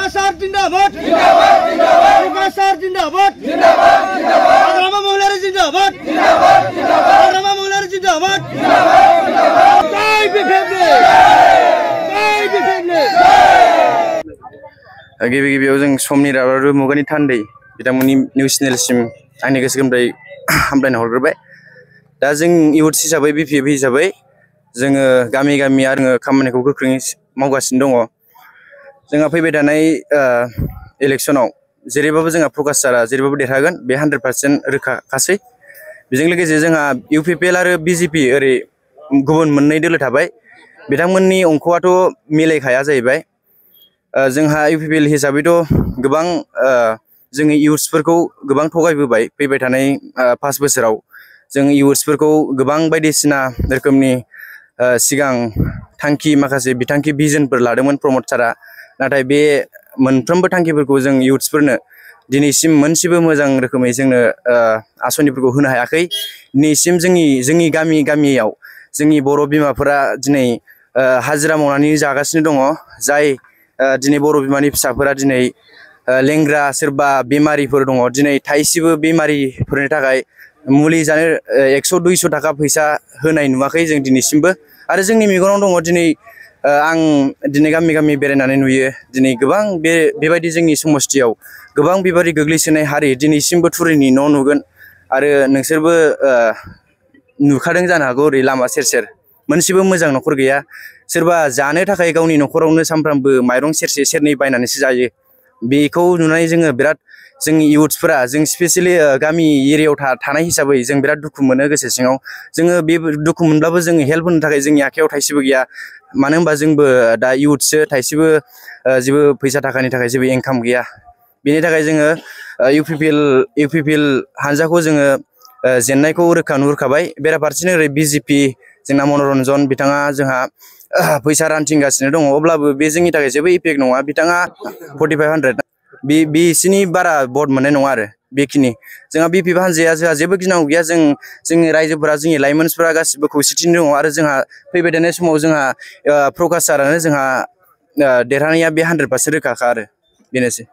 Prokasar Jindabad. Prokasar Jindabad. Rama Maulana Jindabad. Rama Maulana Jindabad. Jai BPM. Jai BPM. गिबियाव जों समनि राबारू मुगानि थान्दै बिथांमोननि निउस चेनेलसिम आंनि गोसो गोरबोनिफ्राय हामलायना हरग्रोबाय। दा जों इउथ हिसाबै बिपिएफ हिसाबै जोङो गामि गामि आरो खामानिखौ गोख्रोङै मावगासिनो दङ। जोंहा फैबाय थानाय इलेक्सनाव जेरैबाबो जोंहा प्रकाश सारा जेरैबाबो देरहागोन बे 100% रोखाखासै। बेजों लोगोसे जोंहा इउपिपिएल आरो बिजेपि ओरै गुबुन मोननै दोलो थाबाय। बिथांमोननि अंखआथ' मिलायखाया जाहैबाय। जोंहा इउपिपिएल हिसाबैथ' गोबां जोंनि इउथ्सफोरखौ गोबां थगायबोबाय। फैबाय थानाय 5 बोसोराव जों इउथ्सफोरखौ गोबां बायदिसिना रोखोमनि सिगां थांखि माखासे बिथांखि भिजनफोर लादोंमोन प्रमद सारा। नाथाय बे मोनफ्रोमबो थांखिफोरखौ जों इउथ्सफोरनो दिनैसिम मोनसेबो मोजां रोखोमै जोंनो आसनिफोरखौ होनो हायाखै। दिनैसिम जोंनि गामियाव जोंनि बर' बिमाफोरा दिनै हाजिरा मावनानै जागासिनो दङ। जाय दिनै बर' बिमानि फिसाफोरा दिनै लेंग्रा सोरबा बेमारिफोर दङ। दिनै थाइसेबो बेमारिफोरनि थाखाय मुलि जानो 100-200 थाखा फैसा होनाय नुवाखै जों दिनैसिमबो। आरो जोंनि मेगनाव दङ दिनै आं दिनै गामि बेरायनानै नुयो। दिनै गोबां बेबायदि जोंनि समस्थियाव गोबां बेबायदि गोग्लैसोनाय हारि दिनैसिमबो थुरिनि न' नुगोन। आरो नोंसोरबो नुखादों जानो हागौ ओरै लामा सेर मोनसेबो मोजां न'खर गैया। सोरबा जानो थाखाय गावनि न'खरावनो सानफ्रामबो माइरं सेरसे सेरनै बायनानैसो जायो। बेखौ नुनानै जोङो बिराद जोंनि इउथ्सफोरा जों स्पेसियेलि गामि एरियायाव थानाय हिसाबै जों बिराद दुखु मोनो गोसो सिङाव। जोङो बे दुखु मोनब्लाबो जोङो हेल्प होनो थाखाय जोंनि आखायाव थाइसेबो गैया। मानो होनबा जोंबो दा इउथ्ससो थाइसेबो जेबो फैसा थाखानि थाखाय जेबो इनकाम गैया। बेनि थाखाय जोङो इउपिपिएल हानजाखौ जोङो जेननायखौ रोखा नुहुरखाबाय। बेराफारसेनो ओरै बिजेपि जोंना मनरन्जन बिथाङा जोंहा फैसा रानथिंगासिनो दङ। अब्लाबो बे जोंनि थाखाय जेबो इफेक्ट नङा। बिथाङा 4500 बिसिनि बारा भट मोननाय नङा आरो बेखिनि। जोंहा बिपिएफ हान्जाया जोंहा जेबो गिनांगौ गैया। जोंनि रायजोफोरा जोंनि लाइमोनफोरा गासिबो खौसेथिनो दङ। आरो जोंहा फैबाय थानाय समाव जोंहा प्रकाश सारानो जोंहा देरहानाया बे 100% रोखाखा आरो बेनोसै।